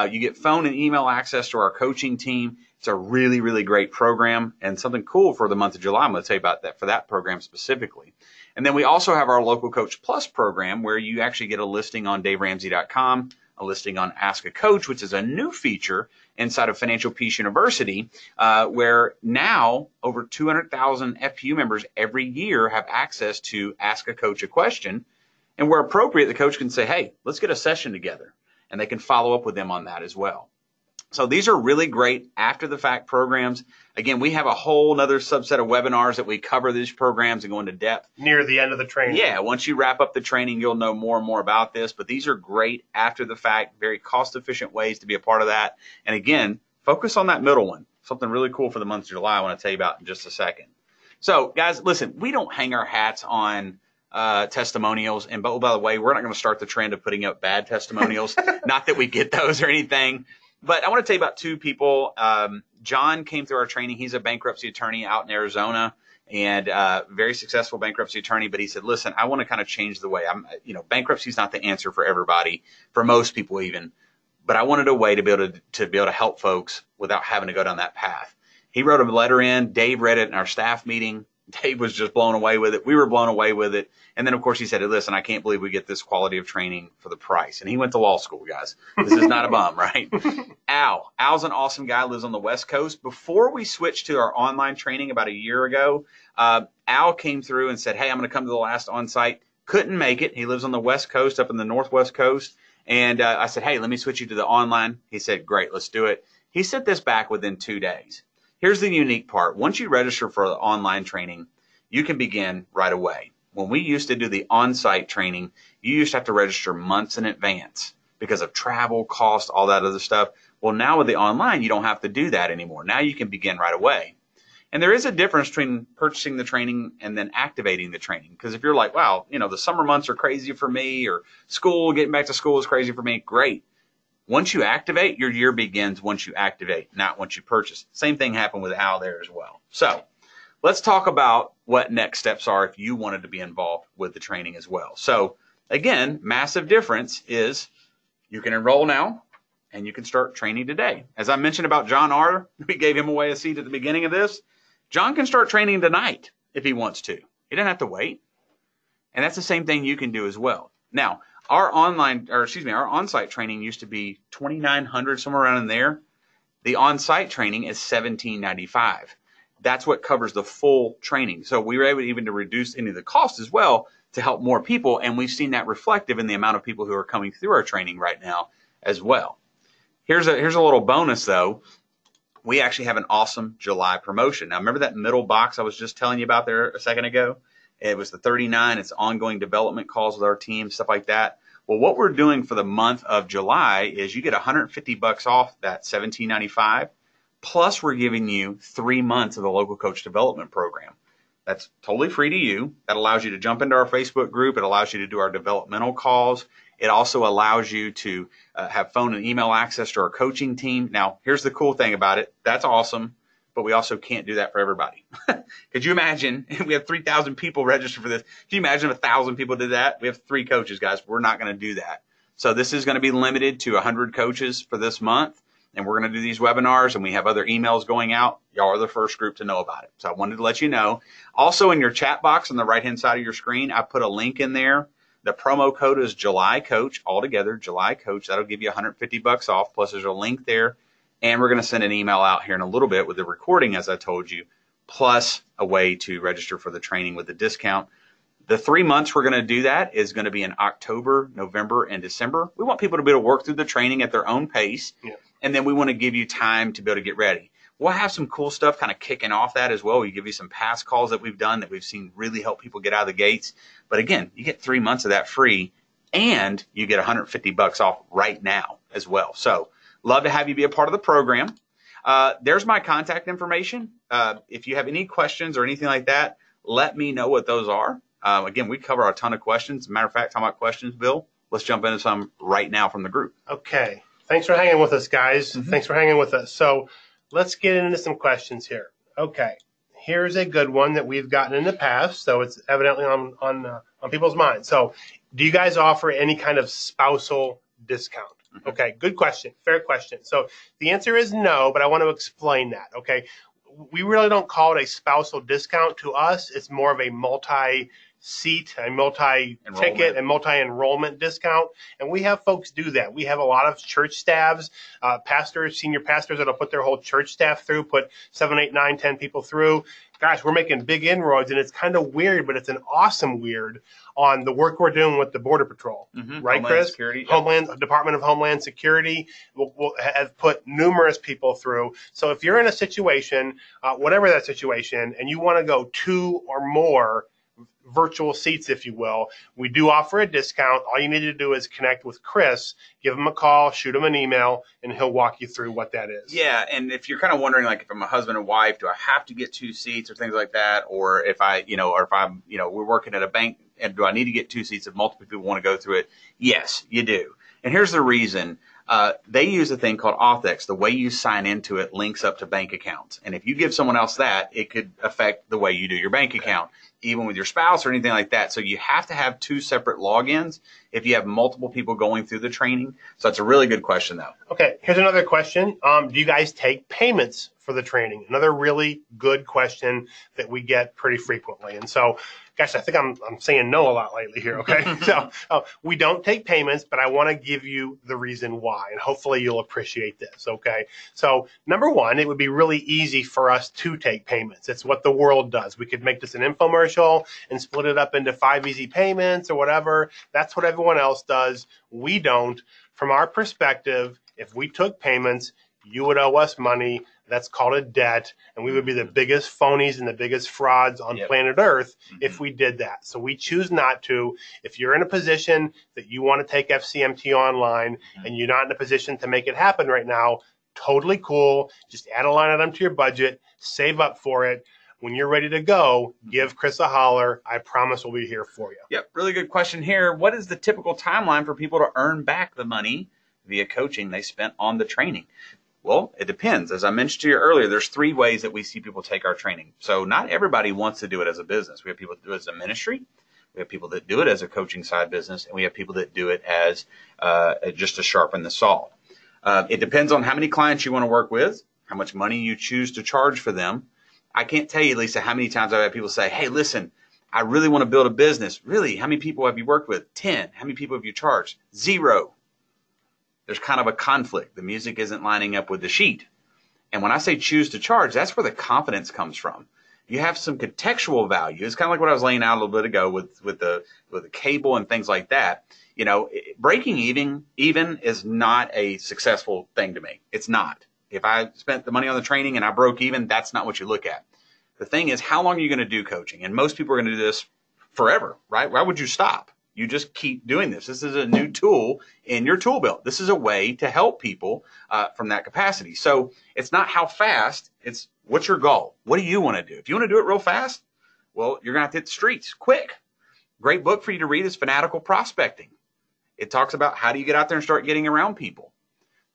You get phone and email access to our coaching team. It's a really, really great program, and something cool for the month of July. I'm going to tell you about that for that program specifically. And then we also have our Local Coach Plus program, where you actually get a listing on DaveRamsey.com, a listing on Ask a Coach, which is a new feature inside of Financial Peace University, where now over 200,000 FPU members every year have access to Ask a Coach a question. And where appropriate, the coach can say, hey, let's get a session together. And they can follow up with them on that as well. So these are really great after the fact programs. Again, we have a whole other subset of webinars that we cover these programs and go into depth. Near the end of the training. Yeah, once you wrap up the training, you'll know more and more about this. But these are great after the fact, very cost efficient ways to be a part of that. And again, focus on that middle one. Something really cool for the month of July I want to tell you about in just a second. So guys, listen, we don't hang our hats on testimonials. And by the way, we're not going to start the trend of putting up bad testimonials. Not that we get those or anything. But I want to tell you about two people. John came through our training. He's a bankruptcy attorney out in Arizona, and very successful bankruptcy attorney. But he said, listen, I want to kind of change the way bankruptcy is not the answer for everybody, for most people even. But I wanted a way to be able to help folks without having to go down that path. He wrote a letter in. Dave read it in our staff meeting. Dave was just blown away with it. We were blown away with it. And then, of course, he said, listen, I can't believe we get this quality of training for the price. And he went to law school, guys. This is not a bum, right? Al's an awesome guy, lives on the West Coast. Before we switched to our online training about a year ago, Al came through and said, hey, I'm going to come to the last on-site. Couldn't make it. He lives on the West Coast, up in the Northwest Coast. And I said, hey, let me switch you to the online. He said, great, let's do it. He sent this back within 2 days. Here's the unique part. Once you register for the online training, you can begin right away. When we used to do the on-site training, you used to have to register months in advance because of travel, cost, all that other stuff. Well, now with the online, you don't have to do that anymore. Now you can begin right away. And there is a difference between purchasing the training and then activating the training. Because if you're like, wow, the summer months are crazy for me, or getting back to school is crazy for me, great. Once you activate, your year begins once you activate, not once you purchase. Same thing happened with Al there as well. So let's talk about what next steps are if you wanted to be involved with the training as well. So again, massive difference is you can enroll now and you can start training today. As I mentioned about John R., we gave him away a seat at the beginning of this. John can start training tonight if he wants to. He doesn't have to wait. And that's the same thing you can do as well. Now, our on-site training used to be $2,900, somewhere around in there. The on-site training is $1,795. That's what covers the full training. So we were able even to reduce any of the costs as well to help more people. And we've seen that reflective in the amount of people who are coming through our training right now as well. Here's a little bonus though. We actually have an awesome July promotion. Now remember that middle box I was just telling you about there a second ago? It was the 39. It's ongoing development calls with our team, stuff like that. Well, what we're doing for the month of July is you get $150 off that $1,795. Plus, we're giving you 3 months of the local coach development program. That's totally free to you. That allows you to jump into our Facebook group. It allows you to do our developmental calls. It also allows you to have phone and email access to our coaching team. Now, here's the cool thing about it. That's awesome, but we also can't do that for everybody. Could you imagine if we have 3,000 people registered for this? Can you imagine if 1,000 people did that? We have 3 coaches, guys. We're not going to do that. So this is going to be limited to 100 coaches for this month. And we're going to do these webinars, and we have other emails going out. Y'all are the first group to know about it. So I wanted to let you know. Also, in your chat box on the right-hand side of your screen, I put a link in there. The promo code is July Coach, altogether, July Coach. That'll give you $150 off. Plus, there's a link there. And we're going to send an email out here in a little bit with the recording, as I told you, plus a way to register for the training with the discount. The 3 months we're going to do that is going to be in October, November, and December. We want people to be able to work through the training at their own pace. Yeah. And then we want to give you time to be able to get ready. We'll have some cool stuff kind of kicking off that as well. We give you some past calls that we've done that we've seen really help people get out of the gates. But again, you get 3 months of that free, and you get $150 off right now as well. So love to have you be a part of the program. There's my contact information. If you have any questions or anything like that, let me know what those are. Again, we cover a ton of questions. Matter of fact, talking about questions, Bill, let's jump into some right now from the group. Okay. Thanks for hanging with us, guys. Thanks for hanging with us. So let's get into some questions here. Okay. Here's a good one that we've gotten in the past, so it's evidently on people's minds. So, do you guys offer any kind of spousal discount? Okay, good question, fair question. So the answer is no, but I want to explain that. Okay, we really don't call it a spousal discount. To us, it's more of a multi-seat, a multi-ticket, and multi-enrollment discount. And we have folks do that. We have a lot of church staffs, pastors, senior pastors that'll put their whole church staff through, put 7, 8, 9, 10 people through. Gosh, we're making big inroads, and it's kind of weird, but it's an awesome weird on the work we're doing with the Border Patrol. Right, Homeland Chris? Security, Department of Homeland Security will have put numerous people through. So if you're in a situation, whatever that situation, and you want to go 2 or more virtual seats, if you will, we do offer a discount. All you need to do is connect with Chris, give him a call, shoot him an email, and he'll walk you through what that is. Yeah, and if you're kind of wondering, like, if I'm a husband and wife, do I have to get 2 seats or things like that? Or if we're working at a bank, and do I need to get 2 seats if multiple people want to go through it? Yes, you do. And here's the reason. They use a thing called Authex. The way you sign into it links up to bank accounts. And if you give someone else that, it could affect the way you do your bank account, even with your spouse or anything like that. So you have to have 2 separate logins if you have multiple people going through the training. So that's a really good question, though. Okay, here's another question. Do you guys take payments for the training? Another really good question that we get pretty frequently. And so, gosh, I think I'm saying no a lot lately here, okay? So we don't take payments, but I want to give you the reason why, and hopefully you'll appreciate this, okay? So number one, it would be really easy for us to take payments. It's what the world does. We could make this an infomercial and split it up into 5 easy payments or whatever. That's what everyone else does. We don't. From our perspective, if we took payments, you would owe us money. That's called a debt, and we would be the biggest phonies and the biggest frauds on planet Earth if we did that. So we choose not to. If you're in a position that you want to take FCMT online and you're not in a position to make it happen right now, totally cool. Just add a line item to your budget, save up for it. When you're ready to go, give Chris a holler. I promise we'll be here for you. Yep, really good question here. What is the typical timeline for people to earn back the money via coaching they spent on the training? Well, it depends. As I mentioned to you earlier, there's 3 ways that we see people take our training. So not everybody wants to do it as a business. We have people that do it as a ministry. We have people that do it as a coaching side business, and we have people that do it as just to sharpen the saw. It depends on how many clients you want to work with, how much money you choose to charge for them. I can't tell you, Lisa, how many times I've had people say, hey, listen, I really want to build a business. Really? How many people have you worked with? 10. How many people have you charged? 0. There's kind of a conflict. The music isn't lining up with the sheet. And when I say choose to charge, that's where the confidence comes from. You have some contextual value. It's kind of like what I was laying out a little bit ago with the cable and things like that. You know, breaking even is not a successful thing to me. It's not. If I spent the money on the training and I broke even, that's not what you look at. The thing is, how long are you going to do coaching? And most people are going to do this forever, right? Why would you stop? You just keep doing this. This is a new tool in your tool belt. This is a way to help people from that capacity. So it's not how fast, it's what's your goal? What do you want to do? If you want to do it real fast, well, you're going to have to hit the streets quick. Great book for you to read is Fanatical Prospecting. It talks about how do you get out there and start getting around people.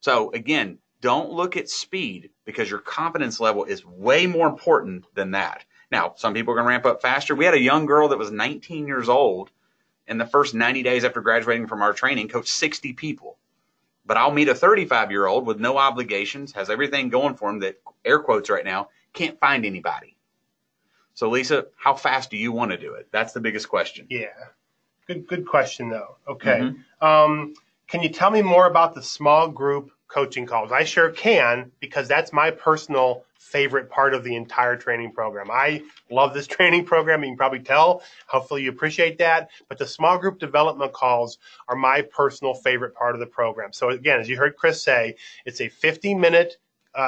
So again, don't look at speed because your confidence level is way more important than that. Now, some people are going to ramp up faster. We had a young girl that was 19 years old. In the first 90 days after graduating from our training, coached 60 people. But I'll meet a 35-year-old with no obligations, has everything going for him that, air quotes right now, can't find anybody. So, Lisa, how fast do you want to do it? That's the biggest question. Yeah. Good question, though. Okay. Can you tell me more about the small group coaching calls? I sure can, because that's my personal favorite part of the entire training program. I love this training program. You can probably tell. Hopefully you appreciate that. But the small group development calls are my personal favorite part of the program. So again, as you heard Chris say, it's a 50-minute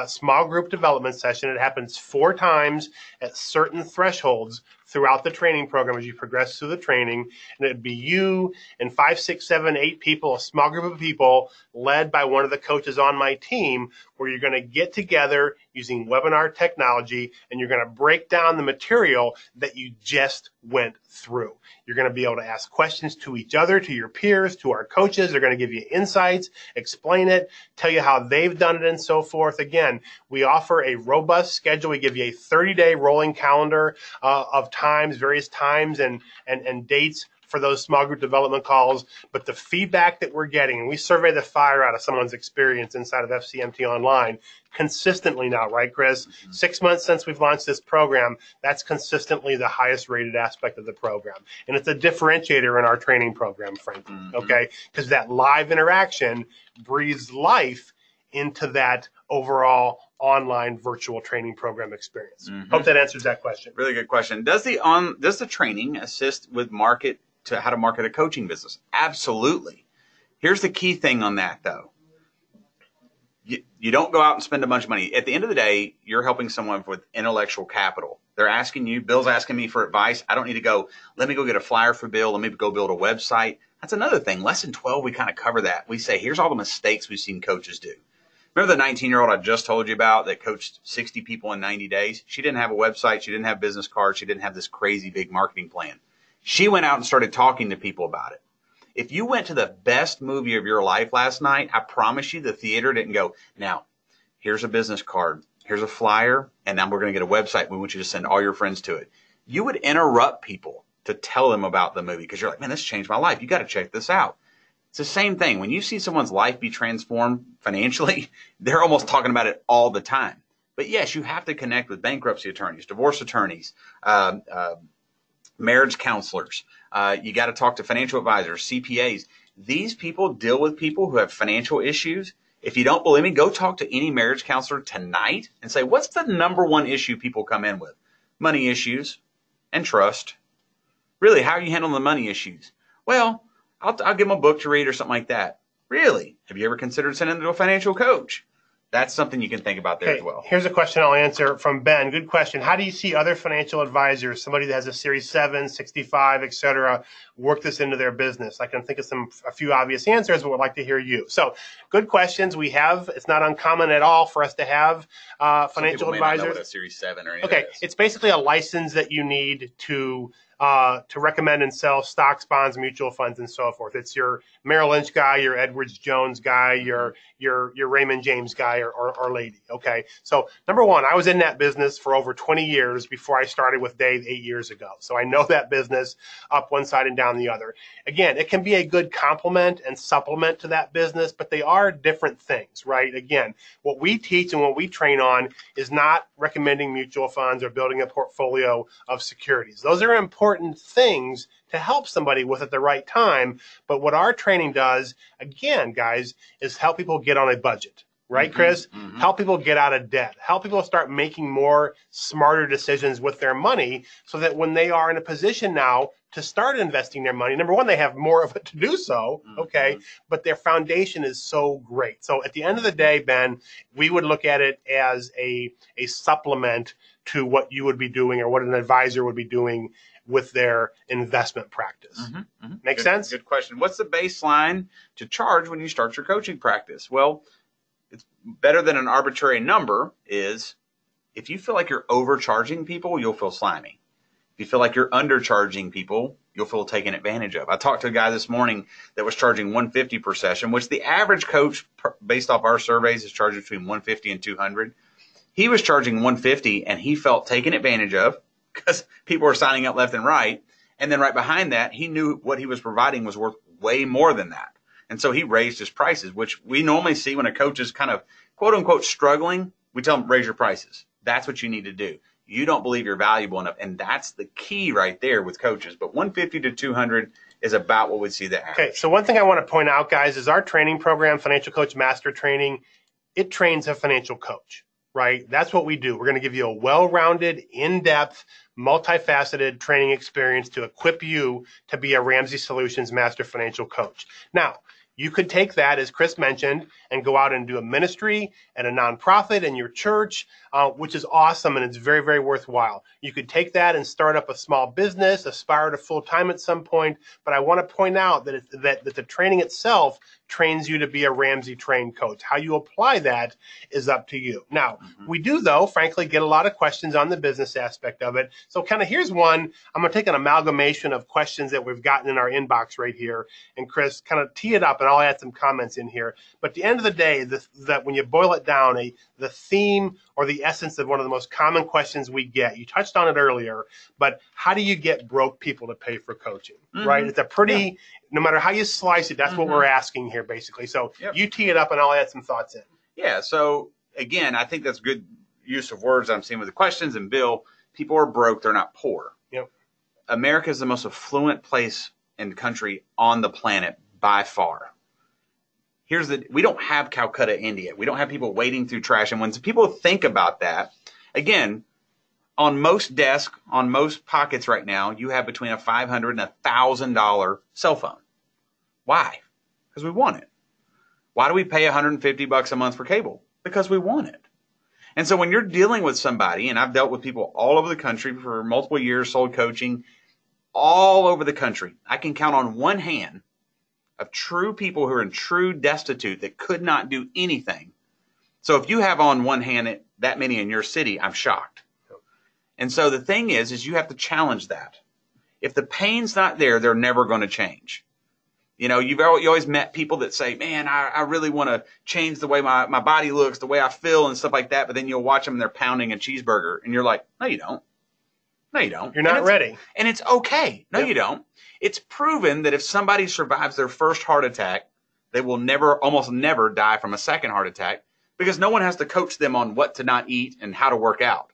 small group development session. It happens 4 times at certain thresholds throughout the training program as you progress through the training. And it'd be you and 5, 6, 7, 8 people, a small group of people led by one of the coaches on my team, where you're going to get together using webinar technology and you're going to break down the material that you just went through. You're going to be able to ask questions to each other, to your peers, to our coaches. They're going to give you insights, explain it, tell you how they've done it, and so forth. Again, we offer a robust schedule. We give you a 30-day rolling calendar of times, various times and dates for those small group development calls. But the feedback that we're getting, and we survey the fire out of someone's experience inside of FCMT Online consistently now, right, Chris? 6 months since we've launched this program, that's consistently the highest rated aspect of the program. And it's a differentiator in our training program, frankly, okay? Because that live interaction breathes life into that overall online virtual training program experience. Hope that answers that question. Really good question. Does the training assist with how to market a coaching business? Absolutely. Here's the key thing on that, though. You don't go out and spend a bunch of money. At the end of the day, you're helping someone with intellectual capital. They're asking you, Bill's asking me for advice. I don't need to go, let me go get a flyer for Bill. Let me go build a website. That's another thing. Lesson 12, we kind of cover that. We say, here's all the mistakes we've seen coaches do. Remember the 19-year-old I just told you about that coached 60 people in 90 days? She didn't have a website. She didn't have business cards. She didn't have this crazy big marketing plan. She went out and started talking to people about it. If you went to the best movie of your life last night, I promise you the theater didn't go, now, here's a business card, here's a flyer, and now we're going to get a website. We want you to send all your friends to it. You would interrupt people to tell them about the movie because you're like, man, this changed my life. You got to check this out. It's the same thing. When you see someone's life be transformed financially, they're almost talking about it all the time. But yes, you have to connect with bankruptcy attorneys, divorce attorneys, marriage counselors. You got to talk to financial advisors, CPAs. These people deal with people who have financial issues. If you don't believe me, go talk to any marriage counselor tonight and say, what's the number one issue people come in with? Money issues and trust. Really, how are you handling the money issues? Well, I'll give them a book to read or something like that. Really? Have you ever considered sending them to a financial coach? That's something you can think about there as well. Here's a question I'll answer from Ben. Good question. How do you see other financial advisors, somebody that has a Series 7, 65, et cetera, work this into their business? I can think of a few obvious answers, but would like to hear you. So good questions. It's not uncommon at all for us to have financial advisors. May not know what a Series 7 or anything. Okay, it's basically a license that you need to recommend and sell stocks, bonds, mutual funds, and so forth. It's your Merrill Lynch guy, your Edwards Jones guy, your Raymond James guy or lady. Okay. So number one, I was in that business for over 20 years before I started with Dave 8 years ago. So I know that business up one side and down the other. Again, it can be a good complement and supplement to that business, but they are different things, right? Again, what we teach and what we train on is not recommending mutual funds or building a portfolio of securities. Those are important things to help somebody with at the right time. But what our training does, again, guys, is help people get on a budget. Right, Chris? Help people get out of debt. Help people start making more smarter decisions with their money so that when they are in a position now to start investing their money, number one, they have more of it to do so, okay? But their foundation is so great. So at the end of the day, Ben, we would look at it as a supplement to what you would be doing or what an advisor would be doing with their investment practice. Make sense? Good question. What's the baseline to charge when you start your coaching practice? Well, it's better than an arbitrary number is if you feel like you're overcharging people, you'll feel slimy. If you feel like you're undercharging people, you'll feel taken advantage of. I talked to a guy this morning that was charging $150 per session, which the average coach, based off our surveys, is charging between $150 and $200. He was charging $150 and he felt taken advantage of because people were signing up left and right. And then right behind that, he knew what he was providing was worth way more than that. And so he raised his prices, which we normally see when a coach is kind of, quote unquote, struggling. We tell them, raise your prices. That's what you need to do. You don't believe you're valuable enough. And that's the key right there with coaches. But 150 to 200 is about what we'd see the average. Okay, so one thing I want to point out, guys, is our training program, Financial Coach Master Training, it trains a financial coach, right? That's what we do. We're going to give you a well-rounded, in-depth, multifaceted training experience to equip you to be a Ramsey Solutions Master Financial Coach. Now, You could take that, as Chris mentioned, and go out and do a ministry and a nonprofit in your church, which is awesome, and it's very, very worthwhile. You could take that and start up a small business, aspire to full-time at some point, but I want to point out that, that the training itself trains you to be a Ramsey trained coach. How you apply that is up to you. Now, we do, though, frankly, get a lot of questions on the business aspect of it. So kind of here's one. I'm going to take an amalgamation of questions that we've gotten in our inbox right here. And Chris, kind of tee it up, and I'll add some comments in here. But at the end of the day, that when you boil it down, the theme or the essence of one of the most common questions we get, you touched on it earlier, but how do you get broke people to pay for coaching, right? It's a pretty, no matter how you slice it, that's what we're asking here, basically. So you tee it up, and I'll add some thoughts in. Yeah, so again, I think that's good use of words I'm seeing with the questions. And Bill, people are broke, they're not poor. Yep. America is the most affluent place and country on the planet by far. We don't have Calcutta, India. We don't have people wading through trash. And when people think about that, again, on most desks, on most pockets right now, you have between a $500 and $1,000 cell phone. Why? Because we want it. Why do we pay $150 a month for cable? Because we want it. And so when you're dealing with somebody, and I've dealt with people all over the country for multiple years, sold coaching all over the country, I can count on one hand of true people who are in true destitute that could not do anything. So if you have on one hand that many in your city, I'm shocked. And so the thing is you have to challenge that. If the pain's not there, they're never going to change. You know, you always met people that say, man, I really want to change the way my body looks, the way I feel and stuff like that. But then you'll watch them and they're pounding a cheeseburger and you're like, no, you don't. No, you don't. You're not ready. And it's okay. No, you don't. It's proven that if somebody survives their first heart attack, they will almost never die from a second heart attack because no one has to coach them on what to not eat and how to work out.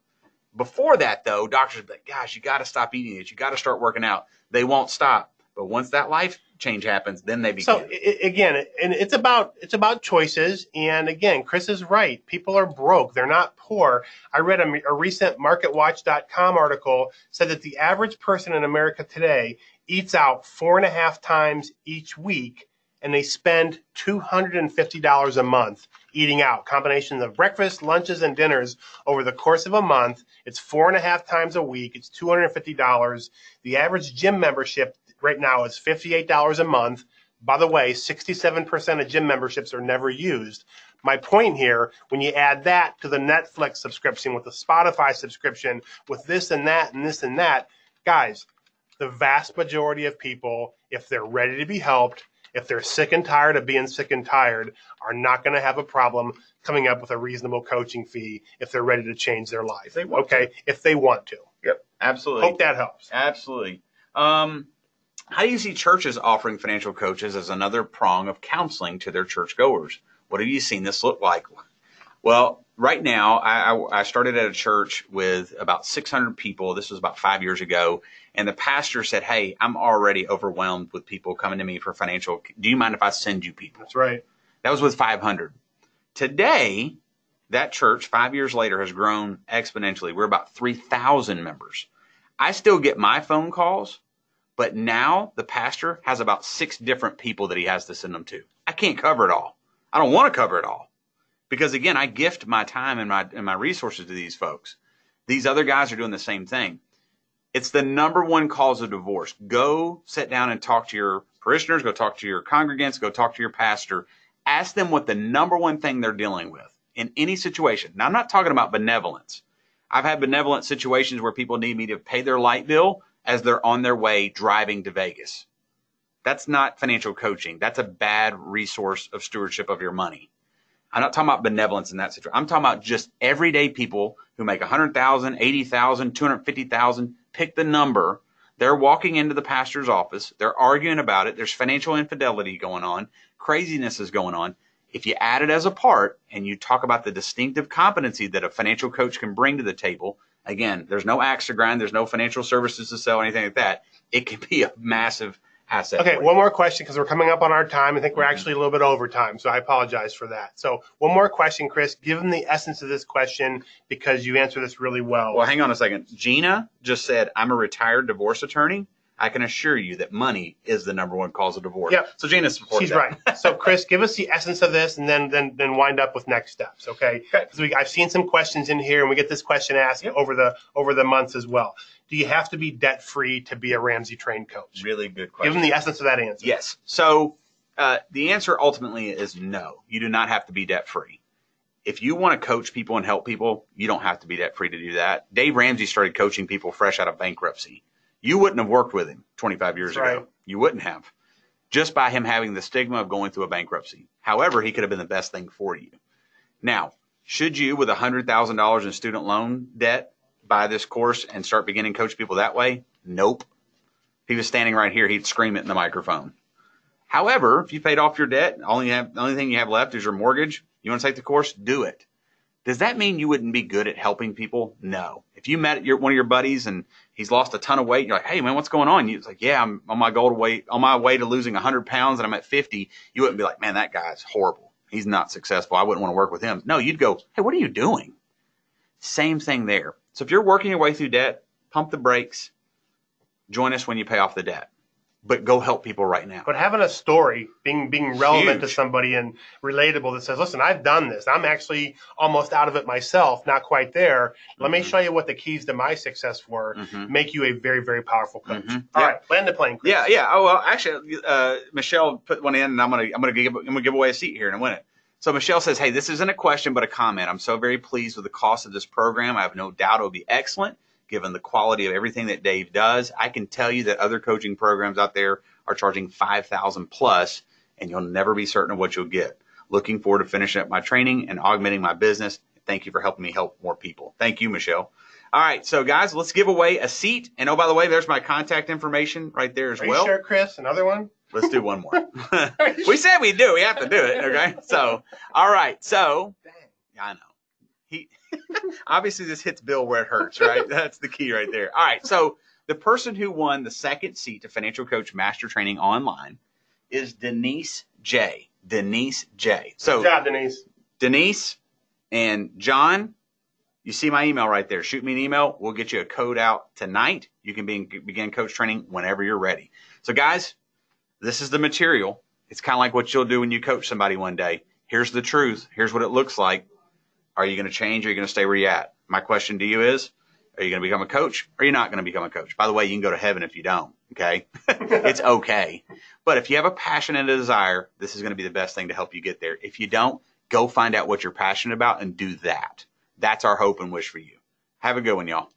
Before that, though, doctors will be like, gosh, you got to stop eating it. You got to start working out. They won't stop. But once that life change happens, then they begin. So again, and it's about choices. And again, Chris is right. People are broke. They're not poor. I read a recent MarketWatch.com article said that the average person in America today eats out 4.5 times each week, and they spend $250 a month eating out. Combinations of breakfast, lunches, and dinners over the course of a month. It's 4.5 times a week. It's $250. The average gym membership right now is $58 a month. By the way, 67% of gym memberships are never used. My point here, when you add that to the Netflix subscription, with the Spotify subscription, with this and that and this and that, guys, the vast majority of people, if they're ready to be helped, if they're sick and tired of being sick and tired, are not going to have a problem coming up with a reasonable coaching fee if they're ready to change their life. If they want to. Yep, absolutely. Hope that helps. Absolutely. How do you see churches offering financial coaches as another prong of counseling to their churchgoers? What have you seen this look like? Well, right now, I started at a church with about 600 people. This was about 5 years ago. And the pastor said, hey, I'm already overwhelmed with people coming to me for financial. Do you mind if I send you people? That's right. That was with 500. Today, that church, 5 years later, has grown exponentially. We're about 3,000 members. I still get my phone calls, but now the pastor has about 6 different people that he has to send them to. I can't cover it all. I don't want to cover it all. Because again, I gift my time and my resources to these folks. These other guys are doing the same thing. It's the number one cause of divorce. Go sit down and talk to your parishioners, go talk to your congregants, go talk to your pastor. Ask them what the number one thing they're dealing with in any situation. Now, I'm not talking about benevolence. I've had benevolent situations where people need me to pay their light bill as they're on their way driving to Vegas. That's not financial coaching. That's a bad resource of stewardship of your money. I'm not talking about benevolence in that situation. I'm talking about just everyday people who make $100,000, $80,000, $250,000. Pick the number. They're walking into the pastor's office. They're arguing about it. There's financial infidelity going on. Craziness is going on. If you add it as a part and you talk about the distinctive competency that a financial coach can bring to the table, again, there's no axe to grind. There's no financial services to sell, anything like that. It can be a massive asset. Okay, one more question because we're coming up on our time. I think we're actually a little bit over time, so I apologize for that. So one more question, Chris. Given the essence of this question, because you answered this really well. Well, hang on a second. Gina just said, I'm a retired divorce attorney. I can assure you that money is the number one cause of divorce. Yep. So Janice supports She's that. right. So Chris, give us the essence of this, and then wind up with next steps. Okay? Because I've seen some questions in here, and we get this question asked over the months as well. Do you have to be debt free to be a Ramsey trained coach? Really good question. Give them the essence of that answer. Yes. So the answer ultimately is no. You do not have to be debt free. If you want to coach people and help people, you don't have to be debt free to do that. Dave Ramsey started coaching people fresh out of bankruptcy. You wouldn't have worked with him 25 years ago. You wouldn't have, just by him having the stigma of going through a bankruptcy. However, he could have been the best thing for you. Now, should you, with $100,000 in student loan debt, buy this course and start beginning to coach people that way? Nope. If he was standing right here, he'd scream it in the microphone. However, if you paid off your debt, the only thing you have left is your mortgage, you want to take the course, do it. Does that mean you wouldn't be good at helping people? No. If you met one of your buddies and he's lost a ton of weight, you're like, hey, man, what's going on? You're like, yeah, I'm on my way to losing 100 pounds and I'm at 50. You wouldn't be like, man, that guy's horrible. He's not successful. I wouldn't want to work with him. No, you'd go, hey, what are you doing? Same thing there. So if you're working your way through debt, pump the brakes. Join us when you pay off the debt. But go help people right now. But having a story, being relevant to somebody and relatable that says, listen, I've done this. I'm actually almost out of it myself, not quite there. Let me show you what the keys to my success were. Make you a very, very powerful coach. All right, land the plane, Chris. Yeah. Oh, well, actually, Michelle put one in, and I'm gonna give away a seat here in a minute. So Michelle says, hey, this isn't a question but a comment. I'm so very pleased with the cost of this program. I have no doubt it will be excellent. Given the quality of everything that Dave does, I can tell you that other coaching programs out there are charging $5,000 plus, and you'll never be certain of what you'll get. Looking forward to finishing up my training and augmenting my business. Thank you for helping me help more people. Thank you, Michelle. All right, so guys, let's give away a seat. And oh, by the way, there's my contact information right there as well. Are you sure, Chris? Another one? Let's do one more. We said we'd do. We have to do it. Okay. So, all right. So, I know. Obviously this hits Bill where it hurts, right? That's the key right there. All right. So the person who won the second seat to Financial Coach Master Training Online is Denise J. Denise J. So good job, Denise. Denise and John, you see my email right there. Shoot me an email. We'll get you a code out tonight. You can begin coach training whenever you're ready. So guys, this is the material. It's kind of like what you'll do when you coach somebody one day. Here's the truth. Here's what it looks like. Are you going to change or are you going to stay where you're at? My question to you is, are you going to become a coach or are you not going to become a coach? By the way, you can go to heaven if you don't, okay? It's okay. But if you have a passion and a desire, this is going to be the best thing to help you get there. If you don't, go find out what you're passionate about and do that. That's our hope and wish for you. Have a good one, y'all.